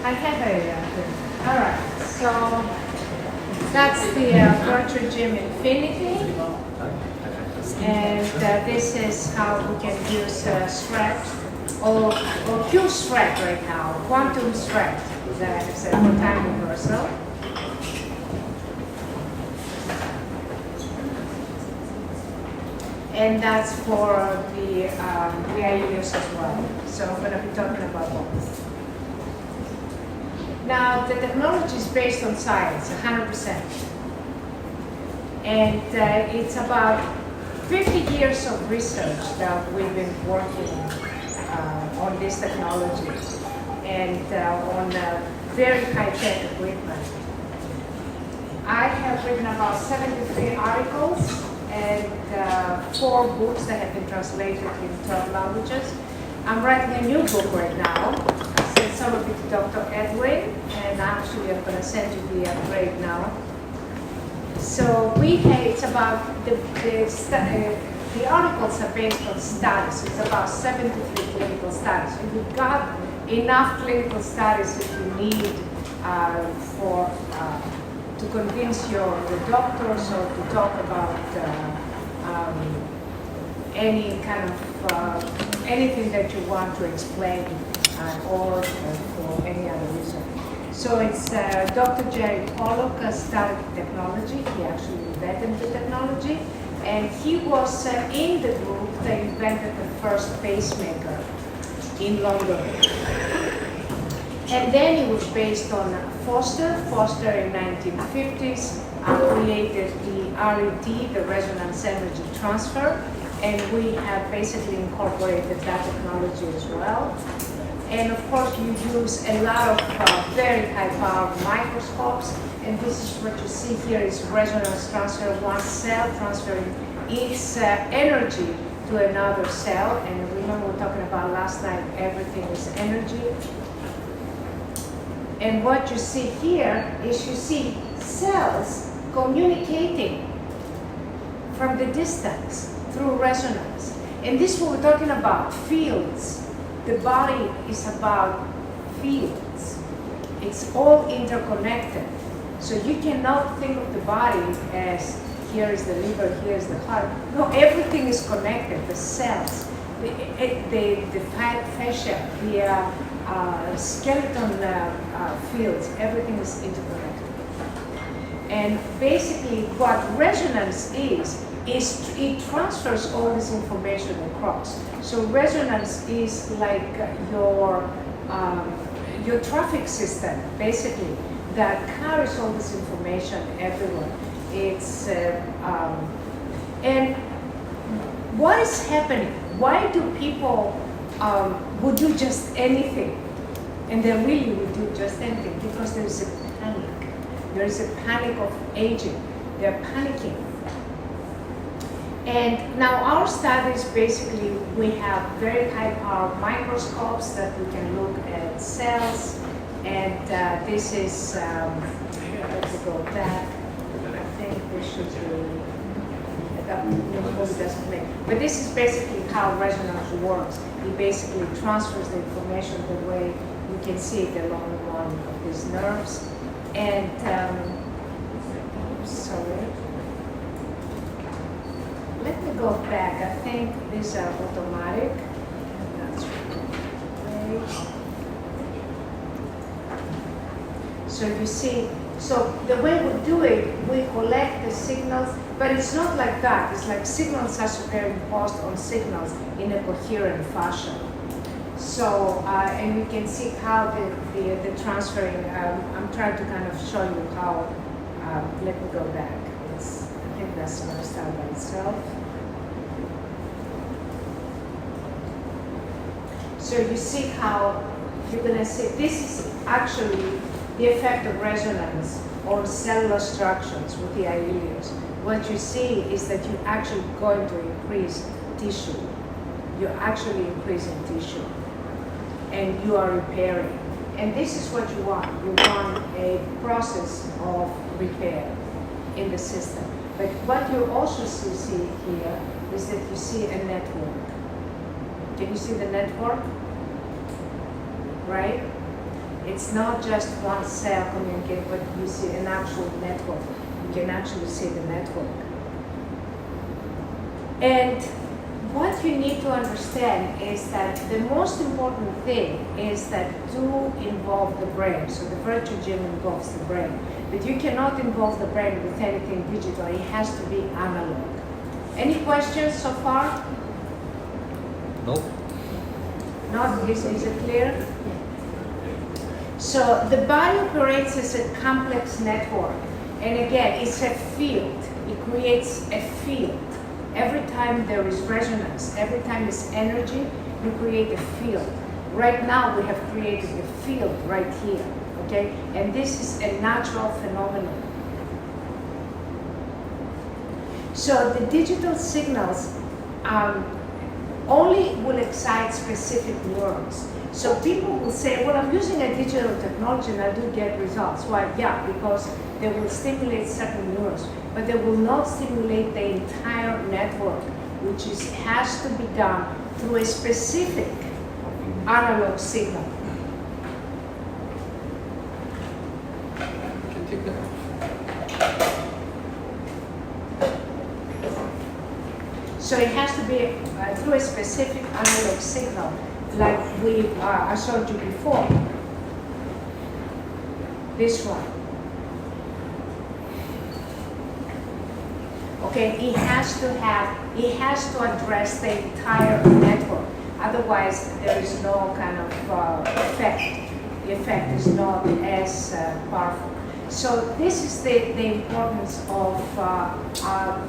I have a, all right, so that's the Virtual Gym Infinity. And this is how we can use Shred or Q Shred right now, quantum Shred, that is a time reversal. And that's for the IELTS as well. So I'm going to be talking about both. Now, the technology is based on science, 100%. And it's about 50 years of research that we've been working on this technology and on very high-tech equipment. I have written about 73 articles and 4 books that have been translated in 12 languages. I'm writing a new book right now. I sent some of it to Dr. Edwin, and actually I'm going to send you the upgrade now. So it's about the articles are based on studies. It's about 73 clinical studies. So you've got enough clinical studies that you need to convince your doctors or to talk about any kind of anything that you want to explain or for any other reason. So it's Dr. Jerry Pollock started technology. He actually invented the technology, and he was in the group that invented the first pacemaker in London. And then it was based on Foster. Foster in 1950s created the RET, the resonance energy transfer, and we have basically incorporated that technology as well. And of course, you use a lot of very high-power microscopes, and this is what you see here is resonance transfer, one cell transferring its energy to another cell. And remember we were talking about last night, everything is energy. And what you see here is you see cells communicating from the distance through resonance. And this is what we're talking about, fields. The body is about fields. It's all interconnected. So you cannot think of the body as here is the liver, here is the heart. No, everything is connected. The cells, the fascia, the skeleton fields, everything is interconnected. And basically what resonance is it transfers all this information across. So resonance is like your traffic system, basically, that carries all this information everywhere. It's and what is happening? Why do people would do just anything? And they really would do just anything because there is a panic. There is a panic of aging. They're panicking. And now our studies, basically, we have very high power microscopes that we can look at cells. And this is, let's go back. I think this should be, it doesn't make. But this is basically how resonance works. It basically transfers the information the way you can see it along one of these nerves. And, sorry. Let me go back. I think these are automatic. That's right. So you see, so the way we do it, we collect the signals, but it's not like that. It's like signals are superimposed on signals in a coherent fashion. So, and we can see how the transferring, I'm trying to kind of show you how, let me go back. I think that's going to start by itself. So you see how you're going to see this is actually the effect of resonance on cellular structures with the ileus. What you see is that you're actually going to increase tissue. You're actually increasing tissue. And you are repairing. And this is what you want. You want a process of repair in the system. But what you also see here is that you see a network. Can you see the network? Right? It's not just one cell communicating, but you see an actual network. You can actually see the network. And what you need to understand is that the most important thing is that do involve the brain. So the virtual gym involves the brain. But you cannot involve the brain with anything digital. It has to be analog. Any questions so far? Nope. Not? Is it clear? So the body operates as a complex network. And again, it's a field. It creates a field. Every time there is resonance, every time there's energy, you create a field. Right now, we have created a field right here, okay? And this is a natural phenomenon. So the digital signals only will excite specific neurons. So people will say, well, I'm using a digital technology and I do get results. Why? Yeah, because they will stimulate certain neurons, but they will not stimulate the entire network, which has to be done through a specific analog signal. You can take that. So it has to be through a specific analog signal, like I showed you before. This one. Okay, it has to address the entire network. Otherwise, there is no kind of effect. The effect is not as powerful. So this is the importance of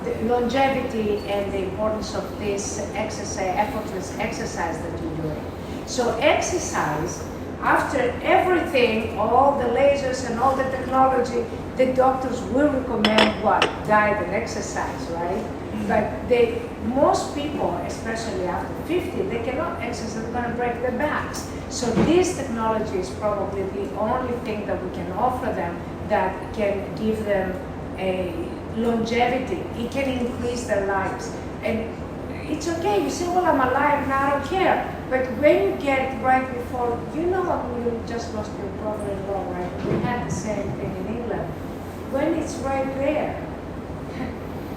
the longevity and the importance of this exercise, effortless exercise that you're doing. So exercise, after everything, all the lasers and all the technology, the doctors will recommend what? Diet and exercise, right? But most people, especially after 50, they cannot exercise, they're going to break their backs. So this technology is probably the only thing that we can offer them that can give them a longevity. It can increase their lives. And it's okay, you say, well, I'm alive now, I don't care. But when you get right before, you just lost your brother-in-law, right? We had the same thing in England. When it's right there,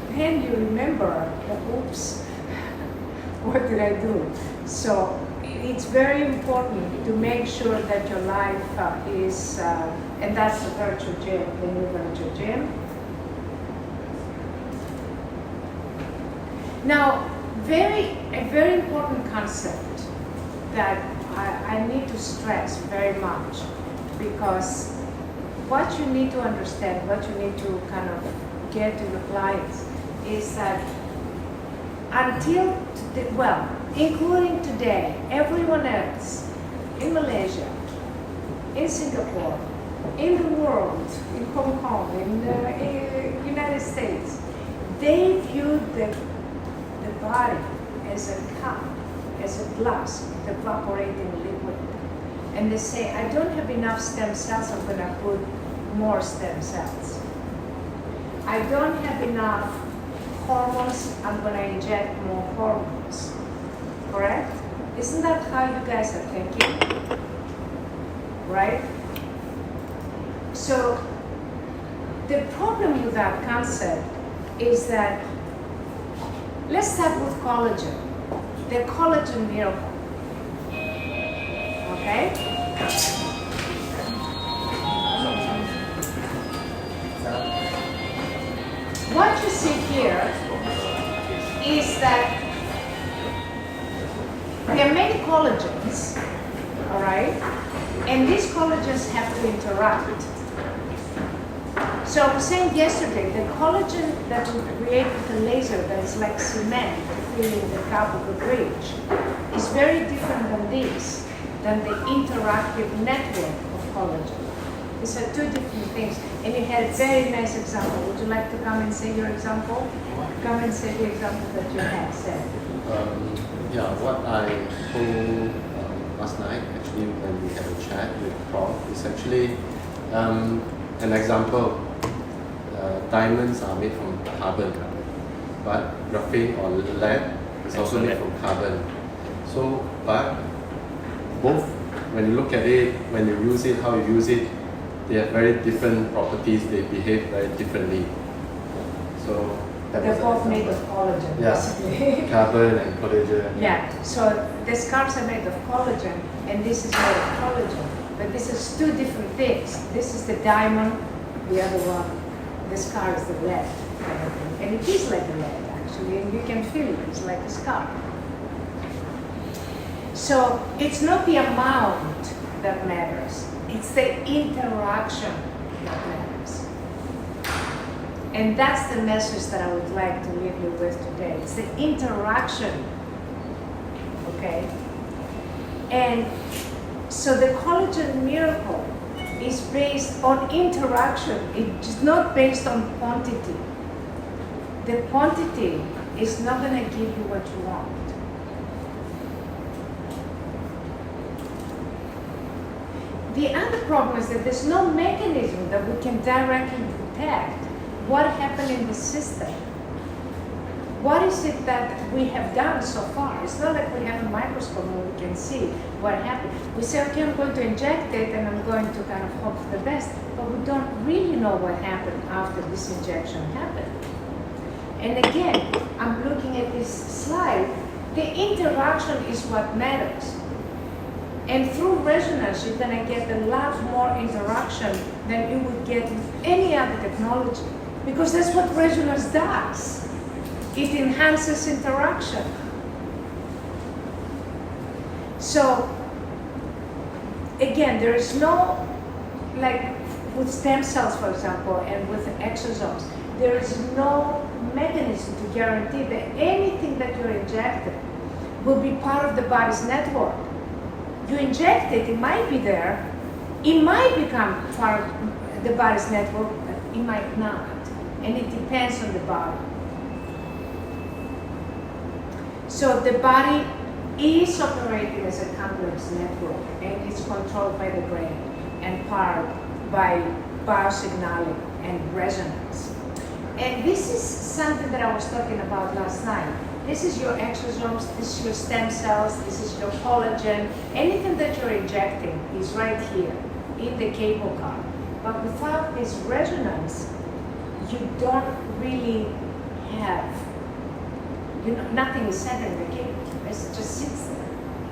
then you remember, oops, what did I do? So it's very important to make sure that your life is, and that's the virtual gym, the new virtual gym. Now, a very important concept that I need to stress very much, because what you need to understand, what you need to kind of get to your clients is that until today, well, including today, everyone else in Malaysia, in Singapore, in the world, in Hong Kong, in the United States, they viewed the body as a cup, as a glass, the evaporating liquid. And they say, I don't have enough stem cells, I'm going to put more stem cells. I don't have enough hormones, I'm going to inject more hormones. Correct? Isn't that how you guys are thinking? Right? So the problem with that concept is that, let's start with collagen. The collagen miracle. Okay? What you see here is that there are many collagens, all right? And these collagens have to interact. So I was saying yesterday, the collagen that we create with a laser that is like cement to fill in the cup of the bridge is very different than the interactive network of collagen. These are two different things. And you had a very nice example. Would you like to come and say your example? Come and say the example that you had said. Yeah, what I told last night, actually, when we had a chat with Prof, is actually an example. Diamonds are made from carbon, but graphene or lead is also made from carbon. So, but both when you look at it, when you use it, how you use it, they have very different properties, they behave very differently. So that They're was both an made of example. collagen, Yeah. basically. Carbon and collagen. Yeah, so the scarves are made of collagen, and this is made of collagen. But this is two different things. This is the diamond, the other one, the scar is the lead kind of thing. And it is like a lead, actually, and you can feel it, it's like a scar. So it's not the amount that matters, it's the interaction that matters. And that's the message that I would like to leave you with today. It's the interaction, okay? And so the collagen miracle is based on interaction. It's not based on quantity. The quantity is not going to give you what you want. The other problem is that there's no mechanism that we can directly detect what happened in the system. What is it that we have done so far? It's not like we have a microscope and we can see what happened. We say, okay, I'm going to inject it and I'm going to kind of hope for the best, but we don't really know what happened after this injection happened. And again, I'm looking at this slide, the interaction is what matters. And through resonance, you're going to get a lot more interaction than you would get with any other technology, because that's what resonance does. It enhances interaction. So, again, there is no, like with stem cells, for example, and with exosomes, there is no mechanism to guarantee that anything that you're injecting will be part of the body's network. You inject it, it might be there, it might become part of the body's network, but it might not. And it depends on the body. So the body is operating as a complex network, and it's controlled by the brain and powered by biosignaling and resonance. And this is something that I was talking about last night. This is your exosomes, this is your stem cells, this is your collagen. Anything that you're injecting is right here in the cable car. But without this resonance, you don't really have, you know, nothing is centered in the cable. It just sits there.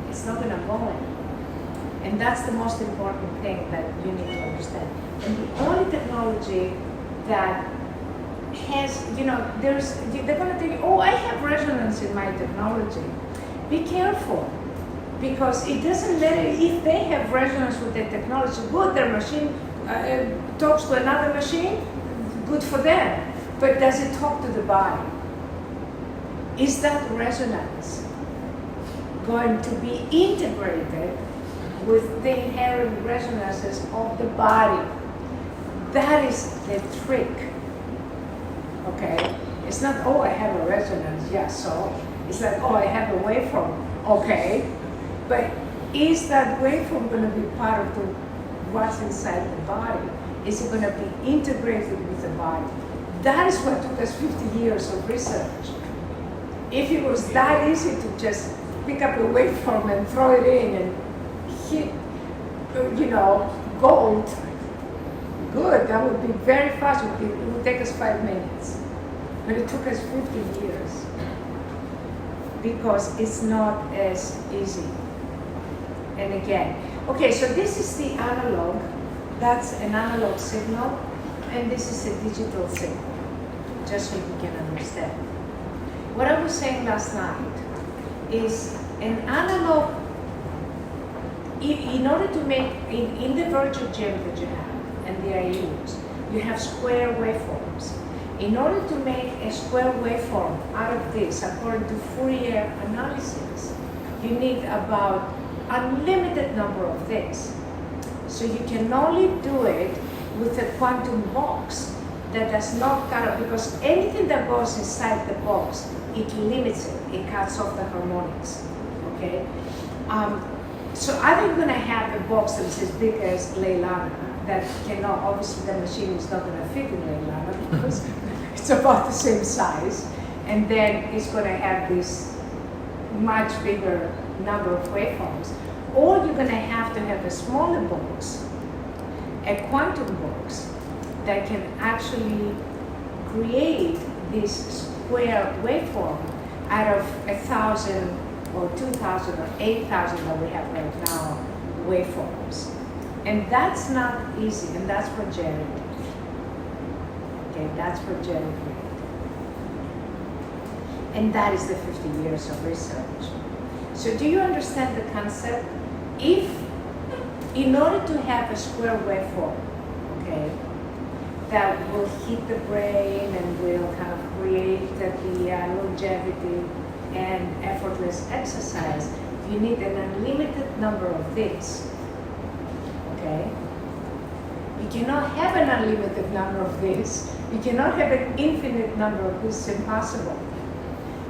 It's not going to go anywhere. And that's the most important thing that you need to understand. And the only technology that has, you know, they're going to tell you, oh, I have resonance in my technology. Be careful, because it doesn't matter if they have resonance with their technology. Good, their machine talks to another machine, good for them. But does it talk to the body? Is that resonance going to be integrated with the inherent resonances of the body? That is the trick. Okay? It's not, oh, I have a resonance, yeah, so. It's like, oh, I have a waveform, okay. But is that waveform going to be part of what's inside the body? Is it going to be integrated with the body? That is what took us 50 years of research. If it was that easy to just pick up a waveform and throw it in and hit, you know, gold, good, that would be very fast. It would take us 5 minutes. But it took us 50 years because it's not as easy. And again, okay, so this is the analog. That's an analog signal, and this is a digital signal, just so you can understand. What I was saying last night is an analog, in order to make, in the virtual gym that you have, and the IUs, you have square waveforms. In order to make a square waveform out of this, according to Fourier analysis, you need about unlimited number of these. So you can only do it with a quantum box that does not cut off, because anything that goes inside the box, it limits it, it cuts off the harmonics, okay? So either you're gonna have a box that's as big as Leilana, that cannot, obviously the machine is not gonna fit in Leilana because it's about the same size, and then it's gonna have this much bigger number of waveforms. or you're going to have a smaller box, a quantum box, that can actually create this square waveform out of 1,000 or 2,000 or 8,000 that we have right now waveforms. And that's not easy, and that's what Jerry did. Okay, that's what Jerry did. And that is the 50 years of research. So do you understand the concept? If, in order to have a square waveform, okay, that will hit the brain and will kind of create the longevity and effortless exercise, you need an unlimited number of these, okay? You cannot have an unlimited number of these. You cannot have an infinite number of these. It's impossible.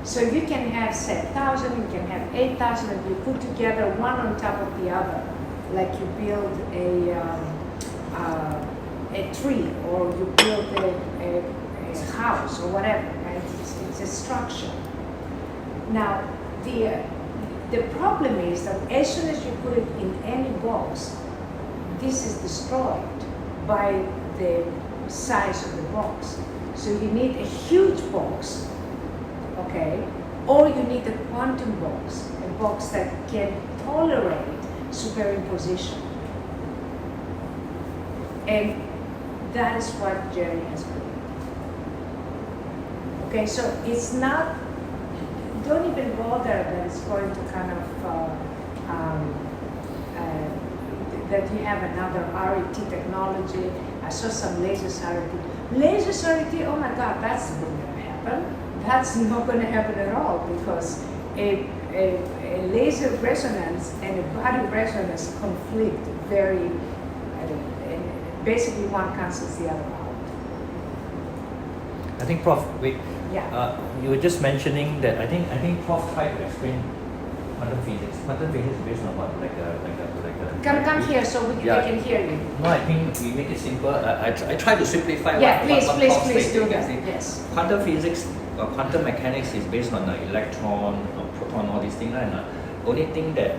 So you can have, say, 1,000, you can have 8,000, and you put together one on top of the other, like you build a tree, or you build a house, or whatever, right? It's a structure. Now, the problem is that as soon as you put it in any box, this is destroyed by the size of the box. So you need a huge box, okay? Or you need a quantum box, a box that can tolerate superimposition. And that is what Jerry has created. Okay, so it's not, don't even bother that it's going to kind of, that you have another RET technology. I saw some lasers RET. Lasers RET, oh my God, that's not going to happen. That's not going to happen at all, because a laser resonance and a body resonance conflict very, basically one cancels the other out. I think, Prof, wait. Yeah. You were just mentioning that I think Prof tried to explain quantum physics. Quantum physics is based on what? Like a Come here so they can hear you. No, I think we make it simple. I try to simplify Yeah, what Prof please said. do that. Yes. Quantum physics or quantum mechanics is based on the electron or proton, all these things. And only thing that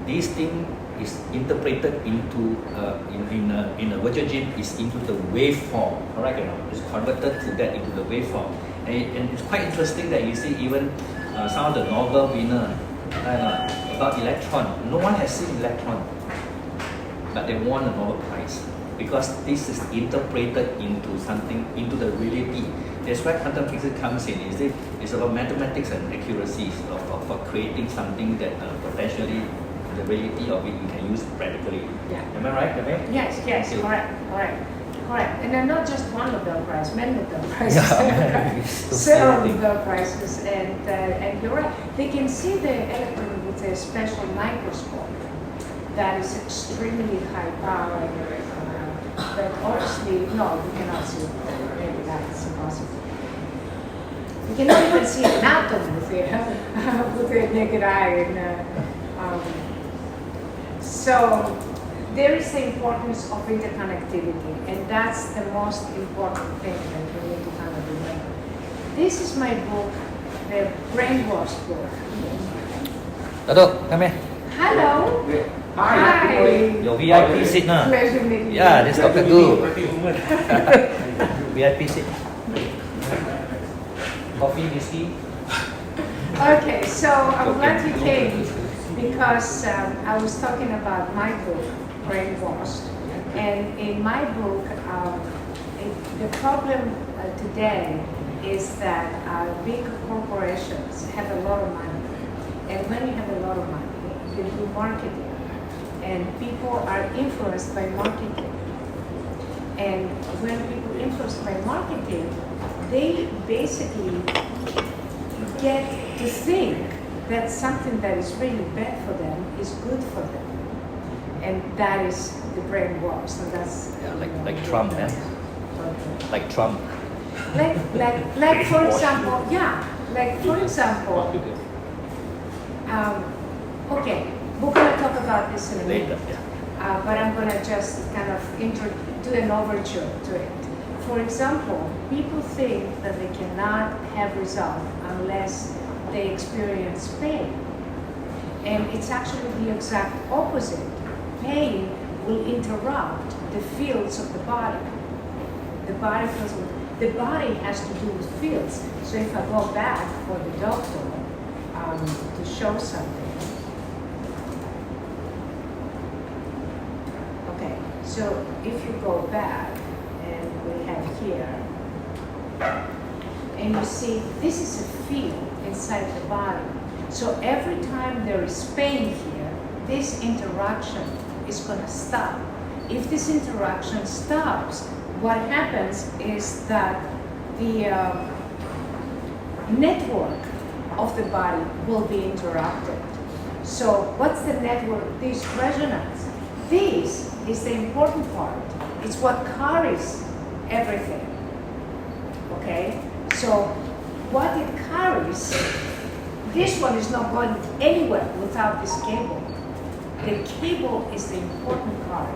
this thing is interpreted into in a virtual gene is into the waveform, correct? It's converted to that into the waveform, and it's quite interesting that you see even some of the Nobel winner about electron. No one has seen electron, but they won a Nobel Prize because this is interpreted into something, into the reality. That's why quantum physics comes in. It's about mathematics and accuracy for creating something that potentially the reality of it you can use practically. Yeah. Am I right? Yes, Okay. correct. And then not just one Nobel Prize, many Nobel Prizes. Yeah. Several Nobel Prizes, and you're right. They can see the electron with a special microscope that is extremely high power. But obviously, no, we cannot see it. Maybe that's impossible. We cannot even see an atom with a naked eye. So there is the importance of interconnectivity, and that's the most important thing that we need to kind of remember. This is my book, the Brainwash book. Dato, come here. Hello. Hi. Your VIP seat now. Pleasure meeting you. Yeah, this is Dr. Gu. VIP seat. Coffee, whiskey. Okay, so I'm glad you came because I was talking about my book, Brainwashed. And in my book, the problem today is that big corporations have a lot of money. And when you have a lot of money, you do marketing. And people are influenced by marketing. And when people are influenced by marketing, they basically get to think that something that is really bad for them is good for them. And that is the brainwash. So that's Like Trump, yeah? Like Trump. Like for example, okay, we're going to talk about this in a minute. Later, yeah. But I'm going to just kind of do an overture to it. For example, people think that they cannot have result unless they experience pain. And it's actually the exact opposite. Pain will interrupt the fields of the body. The body has to do with fields. So if I go back for the doctor to show something. Okay, so if you go back, and we have here, and you see this is a field inside the body. So every time there is pain here, this interaction is going to stop. If this interaction stops, what happens is that the network of the body will be interrupted. So what's the network? This resonance. This is the important part. It's what carries everything. Okay? So what it carries, this one is not going anywhere without this cable. The cable is the important part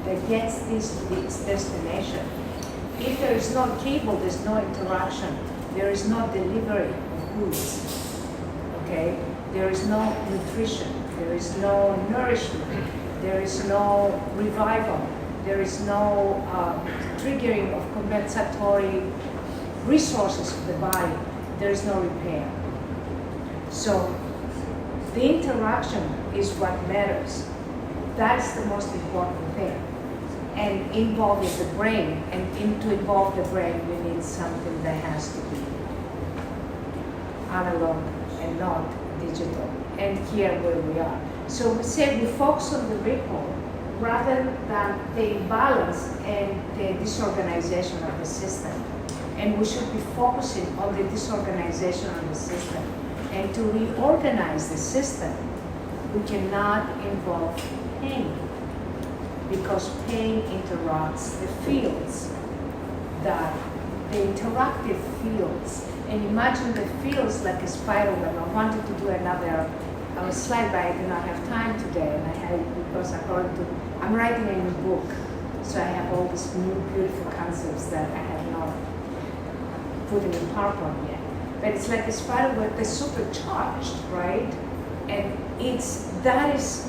that gets this to its destination. If there is no cable, there's no interaction. There is no delivery of goods. Okay? There is no nutrition. There is no nourishment. There is no revival. There is no triggering of compensatory resources of the body. There is no repair. So the interaction is what matters. That's the most important thing. And involving the brain, and to involve the brain, we need something that has to be analog and not digital. And here where we are. So we say we focus on the ripple rather than the imbalance and the disorganization of the system. And we should be focusing on the disorganization of the system. And to reorganize the system, we cannot involve pain, because pain interrupts the fields, that the interactive fields. And imagine the fields like a spider web. I wanted to do another slide, but I do not have time today, and I have because I'm writing a new book, so I have all these new beautiful concepts that I have not put in PowerPoint yet. But it's like a spider web that's supercharged, right? And that is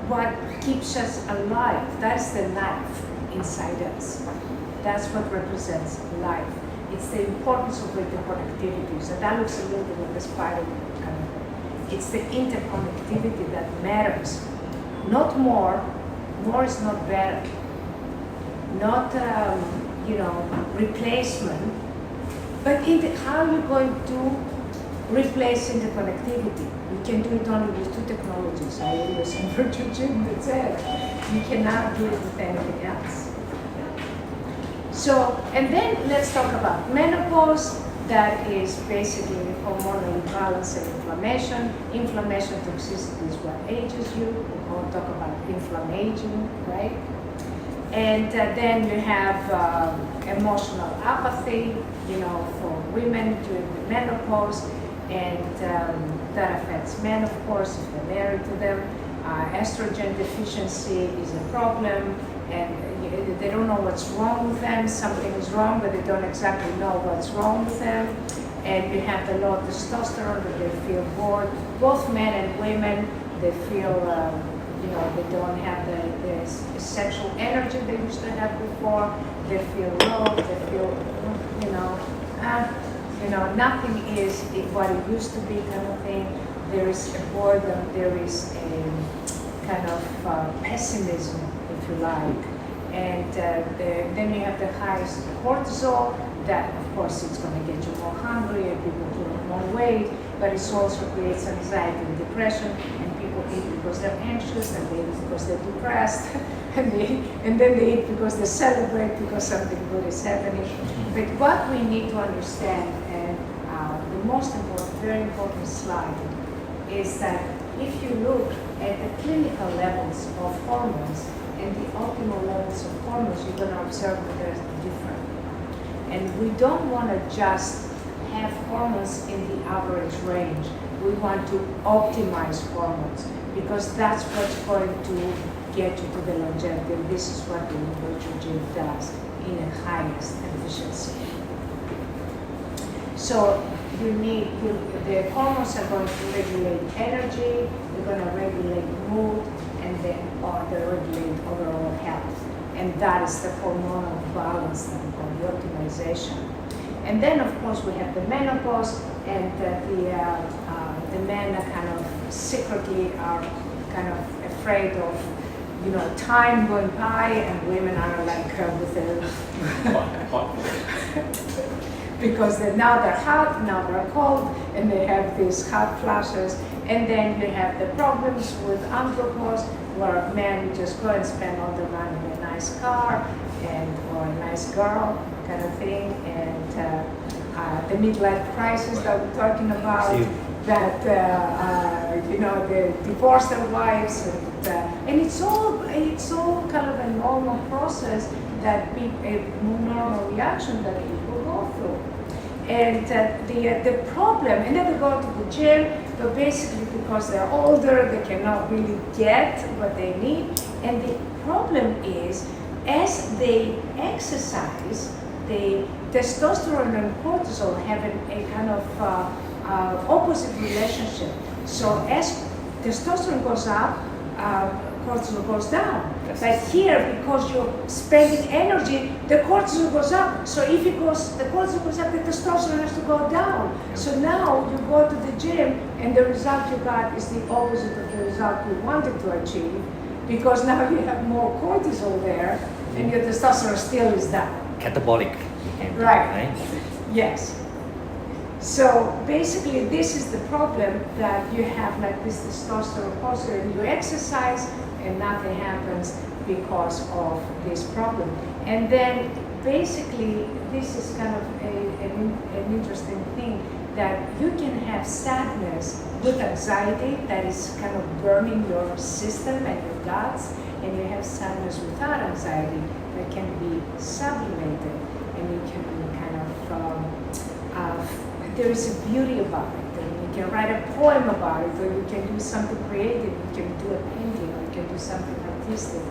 what keeps us alive. That's the life inside us. That's what represents life. It's the importance of interconnectivity. So that looks a little bit like a spider web kind of thing. It's the interconnectivity that matters. Not more. More is not better. Not replacement. But how are you going to replace interconnectivity? You can do it only with two technologies. I always refer to Jim that said you cannot do it with anything else. So, and then let's talk about menopause. That is basically hormonal imbalance and inflammation. Inflammation toxicity is what ages you. We'll talk about inflammaging, right? And then you have emotional apathy, for women during the menopause, and that affects men, of course, if they're married to them. Estrogen deficiency is a problem, and they don't know what's wrong with them. Something is wrong, but they don't exactly know what's wrong with them. And you have the low testosterone, that they feel bored. Both men and women, they feel they don't have the sexual energy they used to have before. They feel low. They feel, nothing is what it used to be, kind of thing. There is a boredom. There is a kind of pessimism, if you like. And then you have the highest cortisol. That, of course, it's going to get you more hungry and people put on more weight. But it also creates anxiety and depression. And people eat because they're anxious, and they eat because they're depressed, and then they eat because they celebrate because something good is happening. But what we need to understand, and the most important, very important slide, is that if you look at the clinical levels of hormones and the optimal levels of hormones, you're going to observe that they're different. And we don't want to just have hormones in the average range. We want to optimize hormones, because that's what's going to get you to the longevity. And this is what the virtue gene does in the highest efficiency. So the hormones are going to regulate energy, they're going to regulate mood, and then they regulate overall health. And that is the hormonal balance that we call the optimization. And then, of course, we have the menopause, and the men are kind of secretly are kind of afraid of, time going by, and women are like with their because now they're hot, now they're cold, and they have these hot flashes. And then you have the problems with andropause, where men just go and spend all their money in a nice car or a nice girl kind of thing, and the midlife crisis that we're talking about, that they divorce their wives, and it's all kind of a normal process that a normal reaction that people go through. And the problem, and then they go to the gym, but basically because they're older, they cannot really get what they need. And the problem is, as they exercise, the testosterone and cortisol have a kind of opposite relationship. So as testosterone goes up, cortisol goes down. But here, because you're spending energy, the cortisol goes up. So if the cortisol goes up, the testosterone has to go down. So now you go to the gym, and the result you got is the opposite of the result you wanted to achieve, because now you have more cortisol there, and your testosterone still is down. Catabolic. Right. Yes. So basically, this is the problem, that you have like this testosterone cortisol, and you exercise, and nothing happens because of this problem. And then basically, this is kind of an interesting thing, that you can have sadness with anxiety that is kind of burning your system and your guts, and you have sadness without anxiety that can be sublimated, and you can be kind of there is a beauty about it, and you can write a poem about it, or you can do something creative, you can do a painting, or you can do something artistic,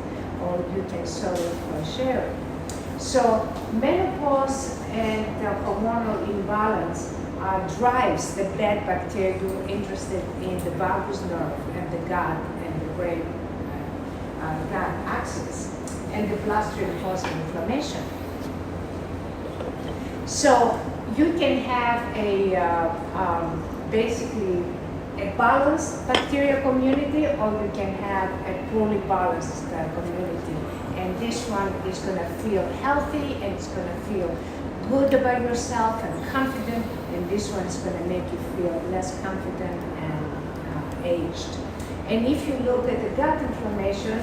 or you can sort of share it. So menopause and the hormonal imbalance drives the bad bacteria who are interested in the vagus nerve and the gut and the brain gut axis, and the bloodstream causing inflammation. So you can have basically a balanced bacterial community, or you can have a poorly balanced community. And this one is going to feel healthy, and it's going to feel good about yourself and confident, and this one is going to make you feel less confident and aged. And if you look at the gut inflammation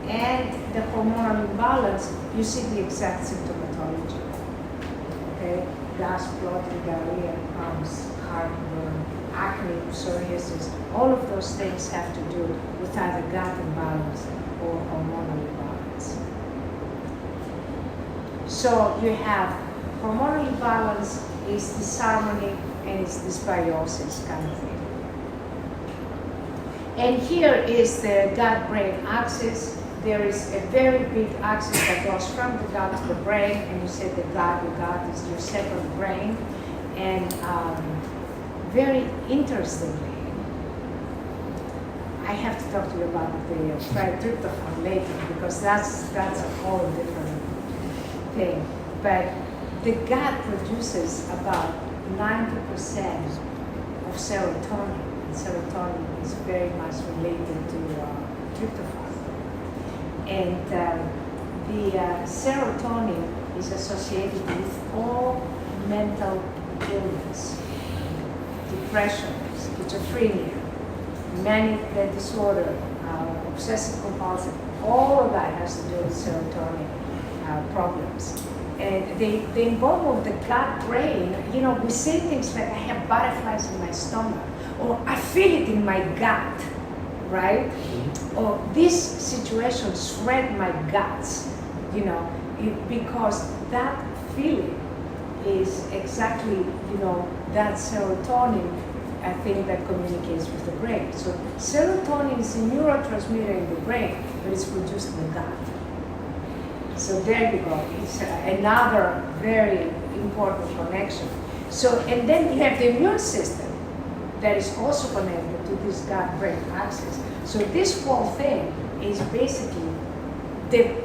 and the hormonal imbalance, you see the exact symptomatology. Okay? Gas, bloating, diarrhea, cramps, heartburn, acne, psoriasis, all of those things have to do with either gut imbalance or hormonal imbalance. So you have hormonal imbalance is disharmony, and it's dysbiosis kind of thing. And here is the gut-brain axis. There is a very big axis that goes from the gut to the brain, and you say the gut is your second brain. And very interestingly, I have to talk to you about the tryptophan later, because that's a whole different thing. But the gut produces about 90% of serotonin, and serotonin is very much related to tryptophan. And the serotonin is associated with all mental illness, depression, schizophrenia, manic disorder, obsessive compulsive. All of that has to do with serotonin problems. And they involve the gut-brain. You know, we say things like, I have butterflies in my stomach, or I feel it in my gut, right? Mm-hmm. Or this situation shred my guts, you know, because that feeling is exactly, you know, that serotonin, I think, that communicates with the brain. So serotonin is a neurotransmitter in the brain, but it's produced in the gut. So there you go. It's another very important connection. So, and then you have the immune system that is also connected to this gut-brain axis. So this whole thing is basically the